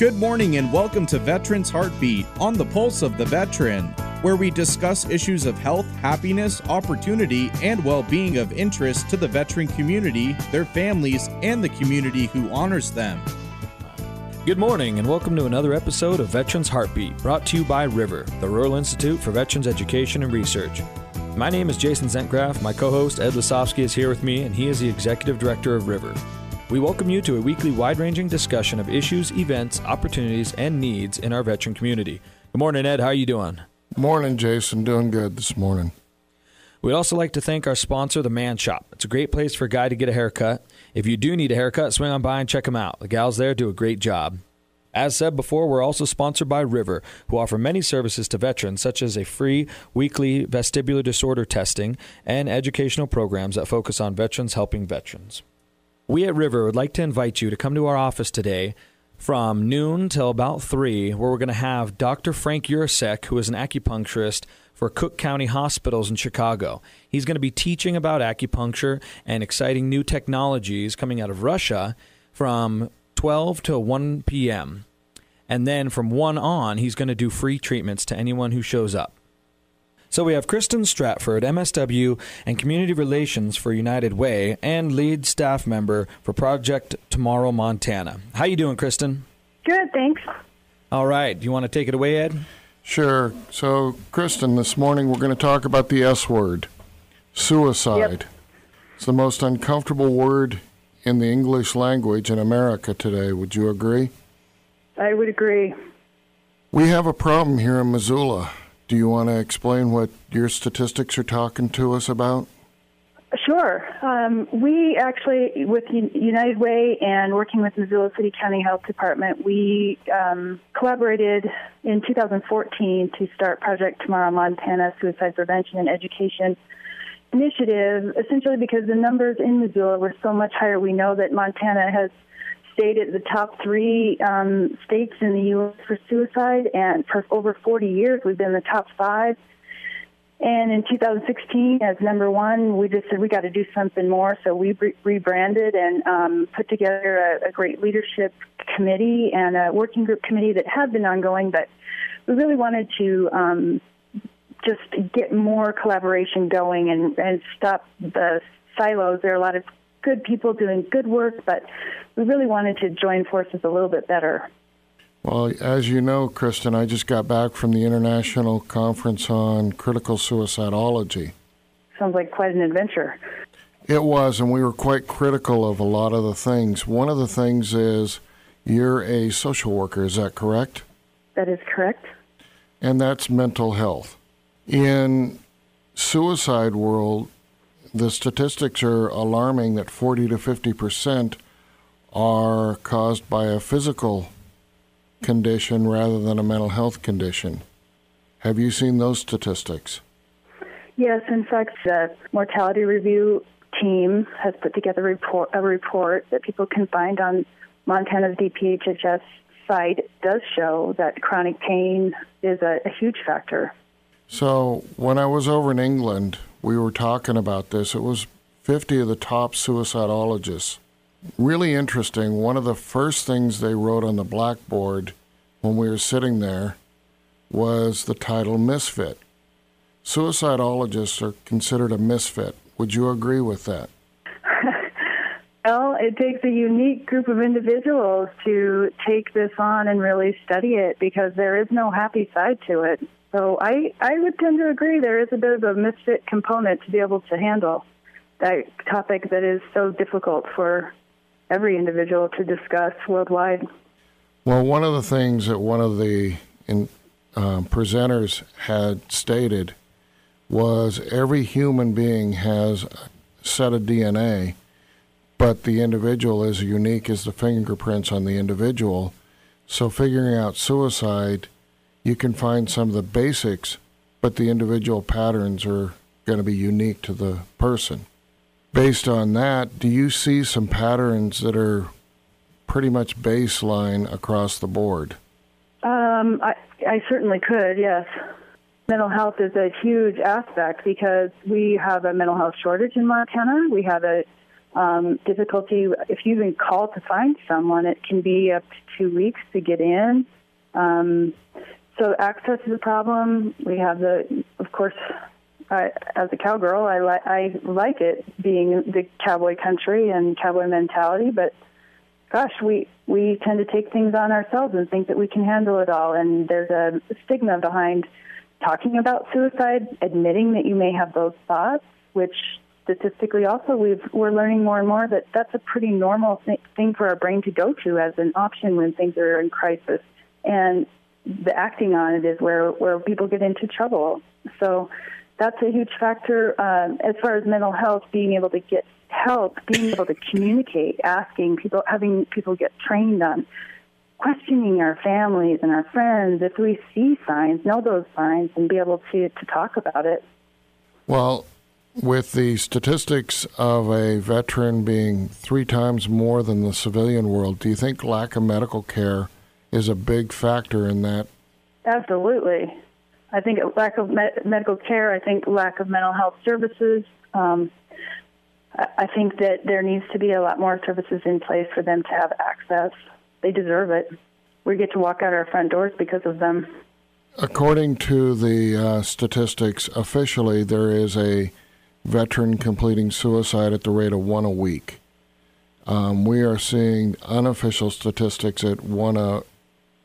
Good morning and welcome to Veterans Heartbeat on the Pulse of the Veteran, where we discuss issues of health, happiness, opportunity, and well-being of interest to the veteran community, their families, and the community who honors them. Good morning and welcome to another episode of Veterans Heartbeat, brought to you by River, the Rural Institute for Veterans Education and Research. My name is Jason Zentgraf. My co-host Ed Lisowski is here with me, and he is the Executive Director of River. We welcome you to a weekly wide-ranging discussion of issues, events, opportunities, and needs in our veteran community. Good morning, Ed. How are you doing? Morning, Jason. Doing good this morning. We'd also like to thank our sponsor, The Man Shop. It's a great place for a guy to get a haircut. If you do need a haircut, swing on by and check them out. The gals there do a great job. As said before, we're also sponsored by River, who offer many services to veterans, such as a free weekly vestibular disorder testing and educational programs that focus on veterans helping veterans. We at River would like to invite you to come to our office today from noon till about 3, where we're going to have Dr. Frank Urasek, who is an acupuncturist for Cook County Hospitals in Chicago. He's going to be teaching about acupuncture and exciting new technologies coming out of Russia from 12 to 1 p.m. And then from 1 on, he's going to do free treatments to anyone who shows up. So we have Kristen Stratford, MSW and Community Relations for United Way, and lead staff member for Project Tomorrow, Montana. How you doing, Kristen? Good, thanks. All right. Do you want to take it away, Ed? Sure. So, Kristen, this morning we're going to talk about the S word, suicide. Yep. It's the most uncomfortable word in the English language in America today. Would you agree? I would agree. We have a problem here in Missoula. Do you want to explain what your statistics are talking to us about? Sure. We actually, with United Way and working with Missoula City County Health Department, we collaborated in 2014 to start Project Tomorrow, Montana Suicide Prevention and Education Initiative, essentially because the numbers in Missoula were so much higher. We know that Montana has stayed at the top 3 states in the U.S. for suicide, and for over 40 years we've been in the top 5. And in 2016, as number 1, we just said we got to do something more, so we rebranded and put together a great leadership committee and a working group committee that had been ongoing, but we really wanted to just get more collaboration going and stop the silos. There are a lot of good people doing good work, but we really wanted to join forces a little bit better. Well, as you know, Kristen, I just got back from the International Conference on Critical Suicidology. Sounds like quite an adventure. It was, and we were quite critical of a lot of the things. One of the things is you're a social worker, is that correct? That is correct. And that's mental health. In suicide world, the statistics are alarming that 40 to 50% are caused by a physical condition rather than a mental health condition. Have you seen those statistics? Yes, in fact, the mortality review team has put together a report that people can find on Montana's DPHHS site. It does show that chronic pain is a huge factor. So when I was over in England, we were talking about this. It was 50 of the top suicidologists. Really interesting. One of the first things they wrote on the blackboard when we were sitting there was the title Misfit. Suicidologists are considered a misfit. Would you agree with that? Well, it takes a unique group of individuals to take this on and really study it because there is no happy side to it. So I would tend to agree there is a bit of a misfit component to be able to handle that topic that is so difficult for every individual to discuss worldwide. Well, one of the things that one of the presenters had stated was every human being has a set of DNA, but the individual is unique as the fingerprints on the individual. So figuring out suicide, you can find some of the basics, but the individual patterns are going to be unique to the person. Based on that, do you see some patterns that are pretty much baseline across the board? I certainly could, yes. Mental health is a huge aspect because we have a mental health shortage in Montana. We have a difficulty. If you even call to find someone, it can be up to 2 weeks to get in. So access is a problem. We have of course, as a cowgirl, I like it being the cowboy country and cowboy mentality, but gosh, we tend to take things on ourselves and think that we can handle it all. And there's a stigma behind talking about suicide, admitting that you may have those thoughts, which statistically also we're learning more and more that that's a pretty normal thing for our brain to go to as an option when things are in crisis. And the acting on it is where people get into trouble. So that's a huge factor. As far as mental health, being able to get help, being able to communicate, asking people, having people get trained on questioning our families and our friends if we see signs, know those signs, and be able to talk about it. Well, with the statistics of a veteran being 3 times more than the civilian world, do you think lack of medical care is a big factor in that? Absolutely. I think lack of medical care, I think lack of mental health services. I think that there needs to be a lot more services in place for them to have access. They deserve it. We get to walk out our front doors because of them. According to the statistics, officially there is a veteran completing suicide at the rate of 1 a week. We are seeing unofficial statistics at 1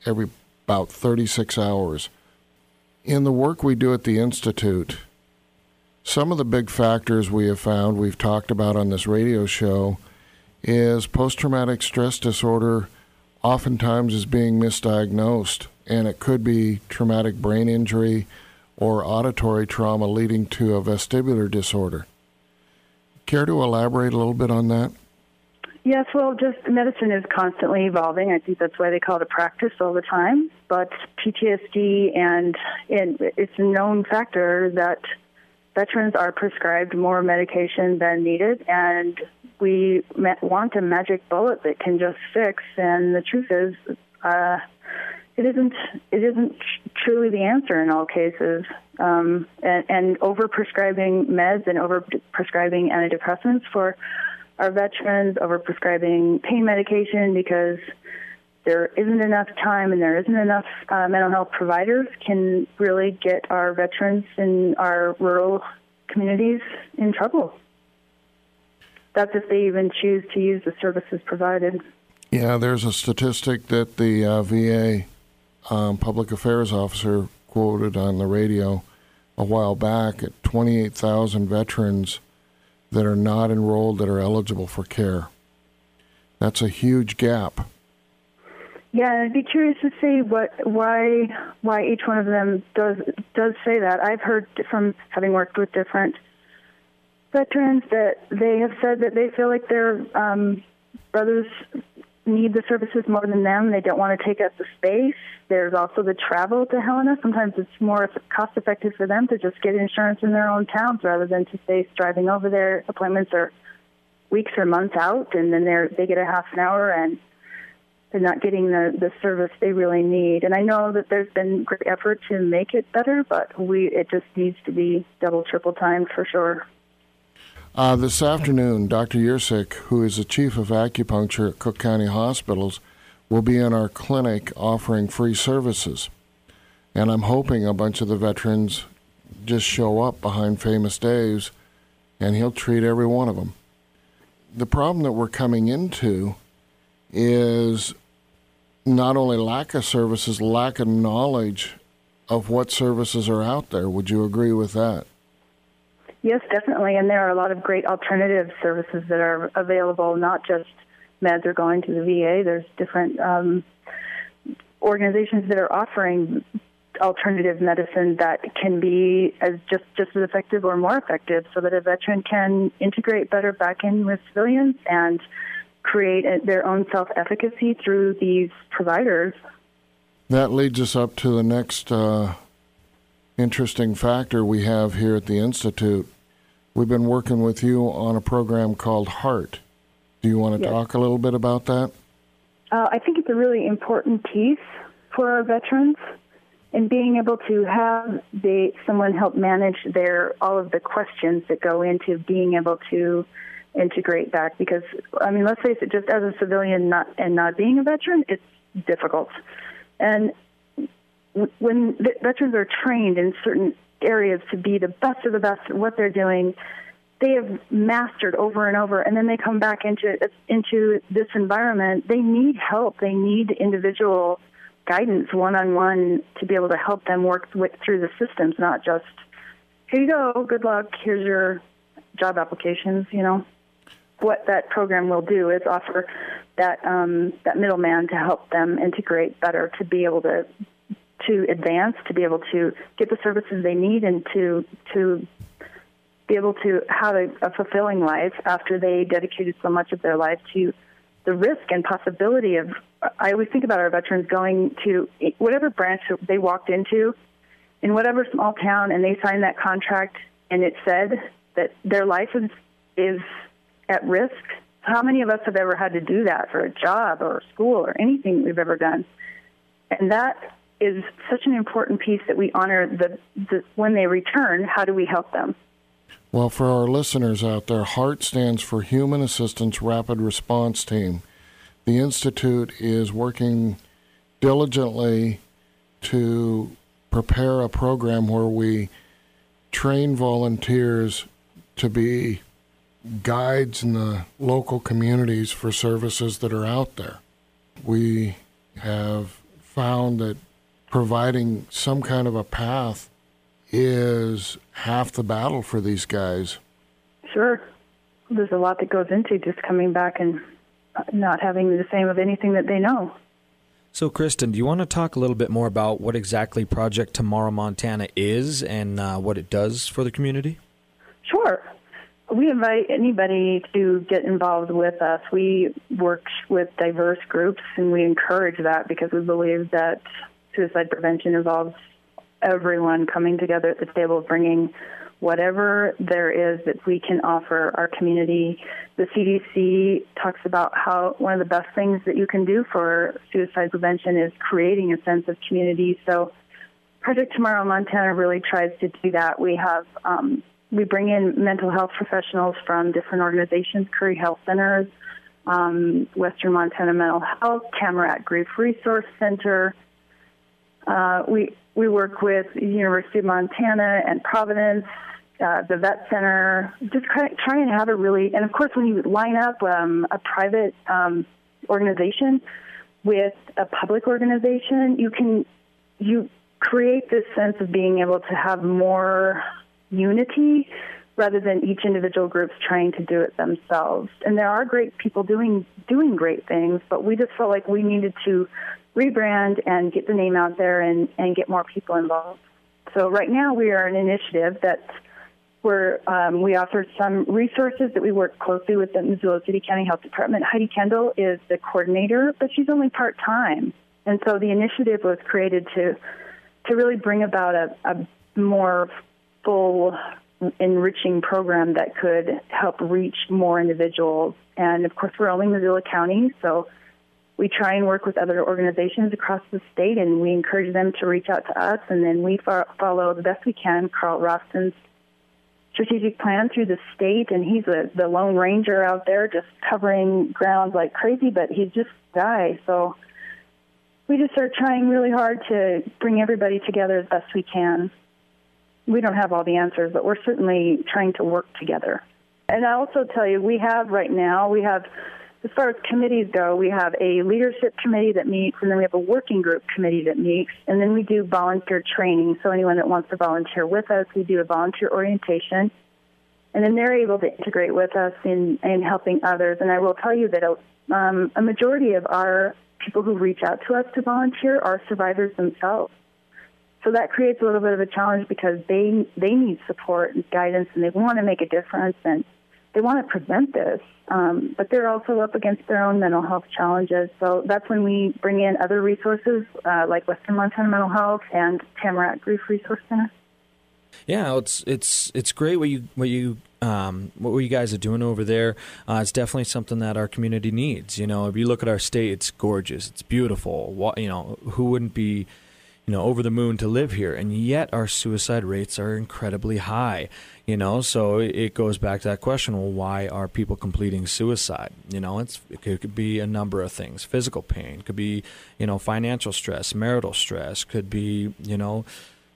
every about 36 hours. In the work we do at the Institute, some of the big factors we have found, we've talked about on this radio show, is post-traumatic stress disorder oftentimes is being misdiagnosed, and it could be traumatic brain injury or auditory trauma leading to a vestibular disorder. Care to elaborate a little bit on that? Yes, well, just medicine is constantly evolving. I think that's why they call it a practice all the time. But PTSD, and it's a known factor that veterans are prescribed more medication than needed, and we want a magic bullet that can just fix. And the truth is, it isn't truly the answer in all cases. And overprescribing meds and overprescribing antidepressants for our veterans, overprescribing pain medication because there isn't enough time and there isn't enough mental health providers can really get our veterans in our rural communities in trouble. That's if they even choose to use the services provided. Yeah, there's a statistic that the VA public affairs officer quoted on the radio a while back at 28,000 veterans that are not enrolled that are eligible for care. That's a huge gap. Yeah, I'd be curious to see why each one of them does say that. I've heard from having worked with different veterans that they have said that they feel like their brothers need the services more than them. They don't want to take up the space. There's also the travel to Helena. Sometimes it's more cost-effective for them to just get insurance in their own towns rather than to face driving over there. Appointments are weeks or months out, and then they get a half an hour, and they're not getting the service they really need. And I know that there's been great effort to make it better, but it just needs to be double, triple timed for sure. This afternoon, Dr. Yersick, who is the chief of acupuncture at Cook County Hospitals, will be in our clinic offering free services. And I'm hoping a bunch of the veterans just show up behind Famous Dave's, and he'll treat every one of them. The problem that we're coming into is not only lack of services, lack of knowledge of what services are out there. Would you agree with that? Yes, definitely. And there are a lot of great alternative services that are available, not just meds or going to the VA. There's different organizations that are offering alternative medicine that can be just as effective or more effective so that a veteran can integrate better back in with civilians and create their own self-efficacy through these providers. That leads us up to the next interesting factor we have here at the Institute. We've been working with you on a program called HEART. Do you want to talk a little bit about that? I think it's a really important piece for our veterans, and being able to have someone help manage all of the questions that go into being able to integrate back, because, I mean, let's face it, just as a civilian not being a veteran, it's difficult. And when veterans are trained in certain areas to be the best of the best at what they're doing, they have mastered over and over, and then they come back into this environment. They need help. They need individual guidance, one-on-one, to be able to help them work through the systems, not just, here you go, good luck, here's your job applications. What that program will do is offer that middleman to help them integrate better, to be able to advance, to be able to get the services they need, and to be able to have a fulfilling life after they dedicated so much of their life to the risk and possibility of, I always think about our veterans going to whatever branch they walked into, in whatever small town, and they signed that contract, and it said that their life is at risk. How many of us have ever had to do that for a job or school or anything we've ever done? And that is such an important piece that we honor the when they return. How do we help them? Well, for our listeners out there, HART stands for Human Assistance Rapid Response Team. The Institute is working diligently to prepare a program where we train volunteers to be guides in the local communities for services that are out there. We have found that providing some kind of a path is half the battle for these guys. Sure. There's a lot that goes into just coming back and not having the same of anything that they know. So, Kristen, do you want to talk a little bit more about what exactly Project Tomorrow Montana is and what it does for the community? Sure. We invite anybody to get involved with us. We work with diverse groups, and we encourage that because we believe that suicide prevention involves everyone coming together at the table, bringing whatever there is that we can offer our community. The CDC talks about how one of the best things that you can do for suicide prevention is creating a sense of community. So Project Tomorrow Montana really tries to do that. We have we bring in mental health professionals from different organizations, Curry Health Centers, Western Montana Mental Health, Tamarack Grief Resource Center. We work with the University of Montana and Providence, the Vet Center, just try and have it really, and of course when you line up a private organization with a public organization, you create this sense of being able to have more unity rather than each individual group's trying to do it themselves. And there are great people doing great things, but we just felt like we needed to rebrand and get the name out there and get more people involved. So right now we are an initiative that we offer some resources that we work closely with the Missoula City County Health Department. Heidi Kendall is the coordinator, but she's only part-time. And so the initiative was created to really bring about a more full, enriching program that could help reach more individuals. And, of course, we're only Missoula County, so we try and work with other organizations across the state, and we encourage them to reach out to us, and then we follow the best we can Carl Roston's strategic plan through the state, and he's the Lone Ranger out there just covering ground like crazy, but he's just a guy. So we just are trying really hard to bring everybody together as best we can. We don't have all the answers, but we're certainly trying to work together. And I also tell you, we have, as far as committees go, we have a leadership committee that meets, and then we have a working group committee that meets, and then we do volunteer training. So anyone that wants to volunteer with us, we do a volunteer orientation, and then they're able to integrate with us in helping others. And I will tell you that a majority of our people who reach out to us to volunteer are survivors themselves. So that creates a little bit of a challenge because they need support and guidance, and they want to make a difference, and they want to prevent this. But they're also up against their own mental health challenges. So that's when we bring in other resources like Western Montana Mental Health and Tamarack Grief Resource Center. Yeah, it's great what you guys are doing over there. It's definitely something that our community needs. If you look at our state, it's gorgeous, it's beautiful. Who wouldn't be over the moon to live here, and yet our suicide rates are incredibly high. So it goes back to that question: well, why are people completing suicide? It could be a number of things: physical pain, could be financial stress, marital stress, could be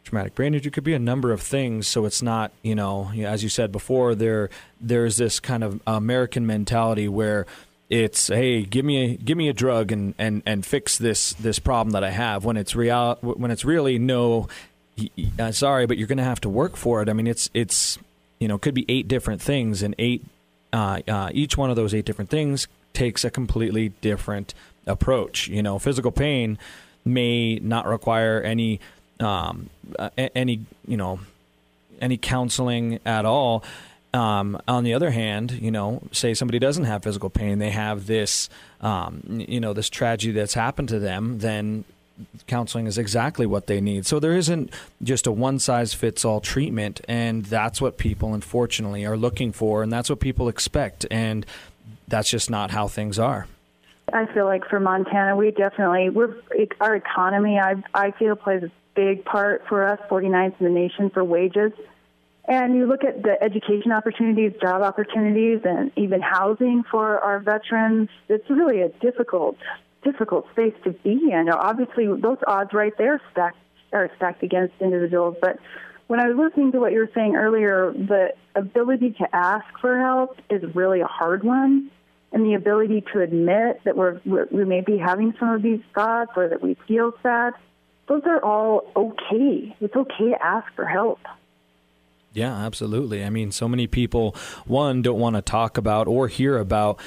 traumatic brain injury, could be a number of things. So it's not as you said before, there's this kind of American mentality where it's, hey, give me a drug and fix this problem that I have, when it's really, no, sorry, but you're going to have to work for it. I mean, it's could be 8 different things, and each one of those 8 different things takes a completely different approach. Physical pain may not require any counseling at all. On the other hand, say somebody doesn't have physical pain, they have this, this tragedy that's happened to them, then counseling is exactly what they need. So there isn't just a one-size-fits-all treatment, and that's what people, unfortunately, are looking for, and that's what people expect, and that's just not how things are. I feel like for Montana, our economy, I feel, plays a big part for us, 49th in the nation for wages. And you look at the education opportunities, job opportunities, and even housing for our veterans. It's really a difficult space to be in. Obviously, those odds right there are stacked against individuals. But when I was listening to what you were saying earlier, the ability to ask for help is really a hard one. And the ability to admit that we may be having some of these thoughts or that we feel sad, those are all okay. It's okay to ask for help. Yeah, absolutely. I mean, so many people, one, don't want to talk about or hear about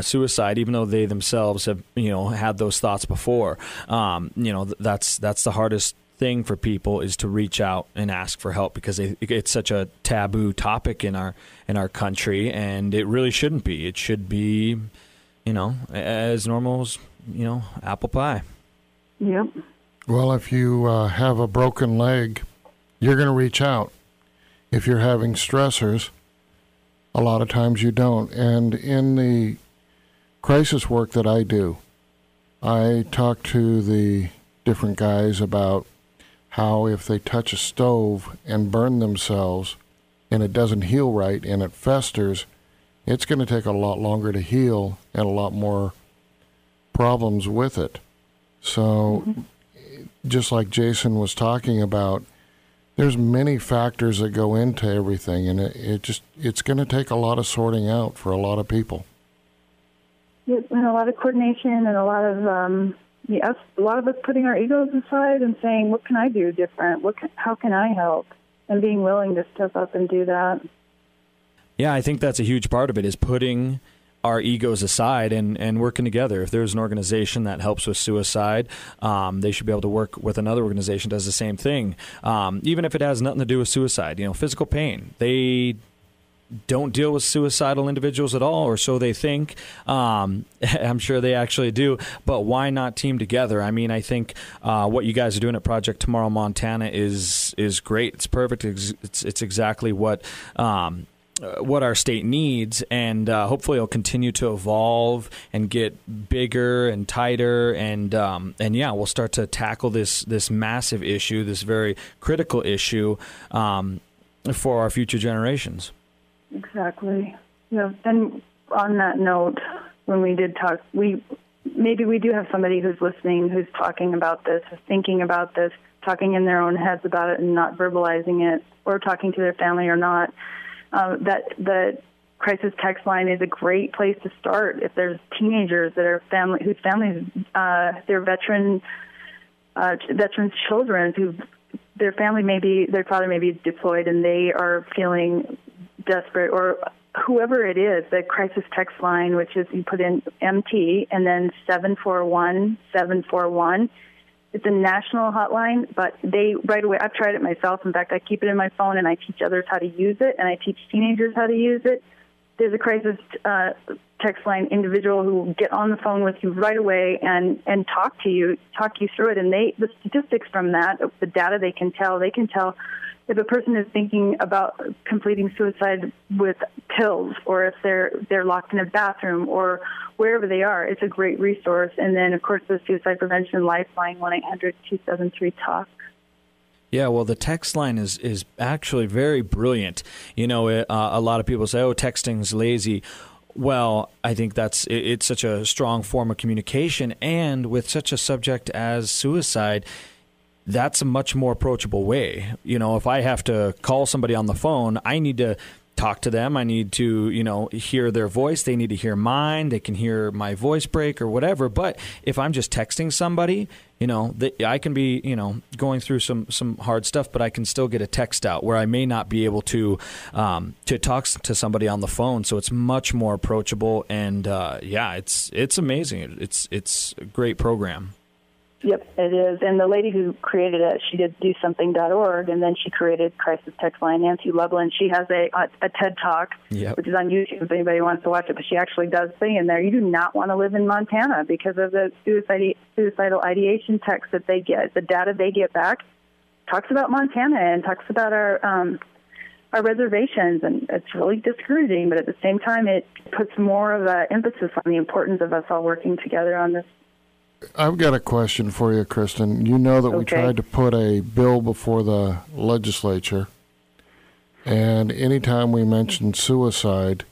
suicide, even though they themselves have, had those thoughts before. That's the hardest thing for people, is to reach out and ask for help, because it's such a taboo topic in our country, and it really shouldn't be. It should be, as normal as, apple pie. Yep. Well, if you have a broken leg, you're going to reach out. If you're having stressors, a lot of times you don't. And in the crisis work that I do, I talk to the different guys about how if they touch a stove and burn themselves and it doesn't heal right and it festers, it's going to take a lot longer to heal and a lot more problems with it. So just like Jason was talking about, there's many factors that go into everything, and it's going to take a lot of sorting out for a lot of people. Yeah, and a lot of coordination, and a lot of us putting our egos aside and saying, "What can I do different? How can I help?" And being willing to step up and do that. Yeah, I think that's a huge part of it, is putting our egos aside and working together. If there's an organization that helps with suicide, they should be able to work with another organization that does the same thing. Even if it has nothing to do with suicide, physical pain. They don't deal with suicidal individuals at all, or so they think. I'm sure they actually do, but why not team together? I mean, I think what you guys are doing at Project Tomorrow Montana is great. It's perfect. It's exactly what our state needs, and hopefully it'll continue to evolve and get bigger and tighter, and we'll start to tackle this massive issue, this very critical issue for our future generations. Exactly. Yeah. And on that note, when we did talk, maybe we do have somebody who's listening, who's talking about this, who's thinking about this, talking in their own heads about it and not verbalizing it, or talking to their family or not. That the crisis text line is a great place to start. If there's teenagers that are whose families, they're veterans' children, their father may be deployed and they are feeling desperate, or whoever it is, the crisis text line, which is you put in MT and then 741-741. It's a national hotline, but they right away, I've tried it myself. In fact, I keep it in my phone and I teach others how to use it, and I teach teenagers how to use it. There's a crisis text line individual who will get on the phone with you right away and talk you through it. And the statistics from that, the data they can tell if a person is thinking about completing suicide with pills, or if they're locked in a bathroom or wherever they are, it's a great resource. And then, of course, the Suicide Prevention Lifeline, 1-800-273-TALK. Yeah, well, the text line is actually very brilliant. You know, a lot of people say, oh, texting's lazy. Well, I think it's such a strong form of communication, and with such a subject as suicide, that's a much more approachable way. You know, if I have to call somebody on the phone, I need to talk to them. I need to, hear their voice. They need to hear mine. They can hear my voice break or whatever. But if I'm just texting somebody, I can be, going through some hard stuff, but I can still get a text out where I may not be able to talk to somebody on the phone. So it's much more approachable, and it's amazing. It's a great program. Yep, it is. And the lady who created it, she did DoSomething.org, and then she created Crisis Text Line, Nancy Lublin. She has a TED Talk, which is on YouTube if anybody wants to watch it, but she actually does say in there, you do not want to live in Montana because of the suicidal ideation text that they get. The data they get back talks about Montana and talks about our reservations, and it's really discouraging, but at the same time, it puts more of an emphasis on the importance of us all working together on this. I've got a question for you, Kristen. You know that we tried to put a bill before the legislature, and anytime we mentioned suicide,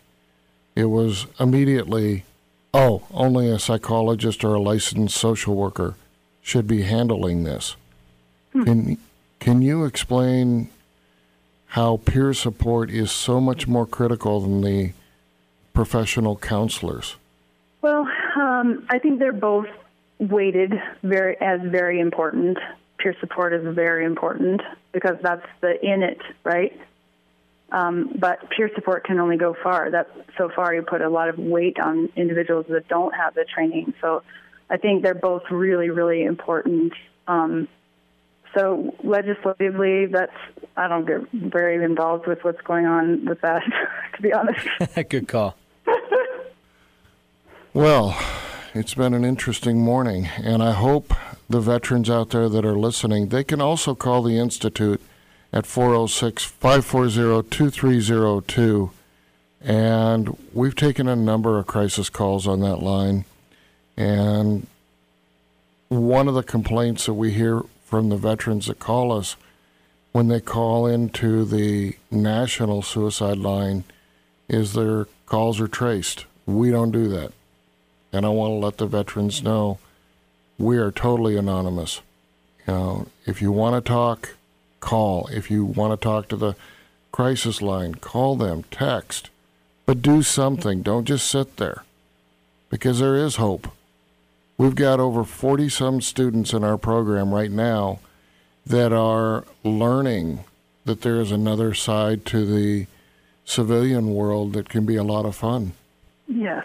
it was immediately, only a psychologist or a licensed social worker should be handling this. Can you explain how peer support is so much more critical than the professional counselors? Well, I think they're both weighted very important. Peer support is very important because that's the in it, right? But peer support can only go far. So far you put a lot of weight on individuals that don't have the training. So I think they're both really, really important. So legislatively, I don't get very involved with what's going on with that, to be honest. Good call. Well, it's been an interesting morning, and I hope the veterans out there that are listening, they can also call the Institute at 406-540-2302, and we've taken a number of crisis calls on that line, and one of the complaints that we hear from the veterans that call us when they call into the national suicide line is their calls are traced. We don't do that. And I want to let the veterans know we are totally anonymous. If you want to talk, call. If you want to talk to the crisis line, call them, text. But do something. Don't just sit there, because there is hope. We've got over 40-some students in our program right now that are learning that there is another side to the civilian world that can be a lot of fun. Yes.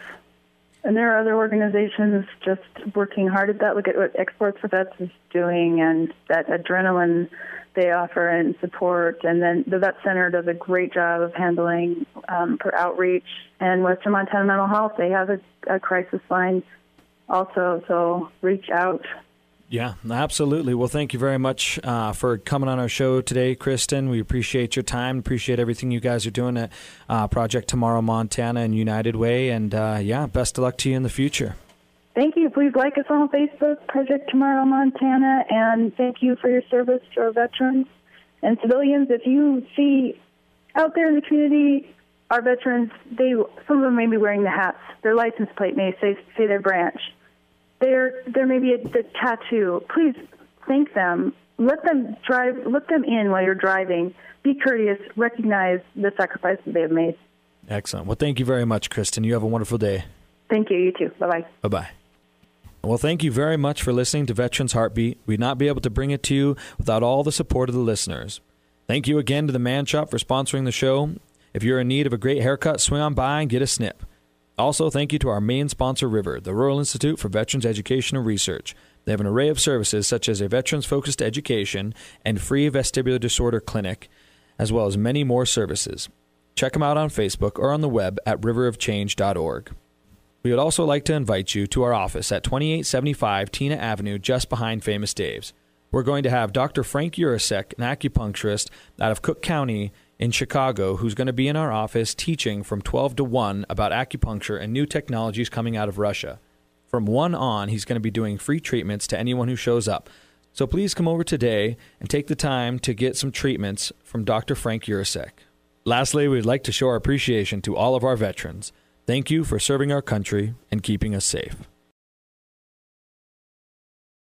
And there are other organizations just working hard at that. Look at what Exports for Vets is doing and that adrenaline they offer and support. And then the Vet Center does a great job of handling for outreach. And Western Montana Mental Health, they have a crisis line also, so reach out. Yeah, absolutely. Well, thank you very much for coming on our show today, Kristen. We appreciate your time, appreciate everything you guys are doing at Project Tomorrow Montana and United Way, and best of luck to you in the future. Thank you. Please like us on Facebook, Project Tomorrow Montana, and thank you for your service to our veterans and civilians. If you see out there in the community, our veterans, some of them may be wearing the hats. Their license plate may say their branch. There may be the tattoo. Please thank them. Let them in while you're driving. Be courteous. Recognize the sacrifice that they have made. Excellent. Well, thank you very much, Kristen. You have a wonderful day. Thank you. You too. Bye-bye. Bye-bye. Well, thank you very much for listening to Veterans Heartbeat. We'd not be able to bring it to you without all the support of the listeners. Thank you again to the Man Shop for sponsoring the show. If you're in need of a great haircut, swing on by and get a snip. Also, thank you to our main sponsor, River, the Rural Institute for Veterans Education and Research. They have an array of services such as a veterans-focused education and free vestibular disorder clinic, as well as many more services. Check them out on Facebook or on the web at riverofchange.org. We would also like to invite you to our office at 2875 Tina Avenue, just behind Famous Dave's. We're going to have Dr. Frank Urasek, an acupuncturist out of Cook County in Chicago, who's going to be in our office teaching from 12 to 1 about acupuncture and new technologies coming out of Russia. From 1 on, he's going to be doing free treatments to anyone who shows up. So please come over today and take the time to get some treatments from Dr. Frank Urasek. Lastly, we'd like to show our appreciation to all of our veterans. Thank you for serving our country and keeping us safe.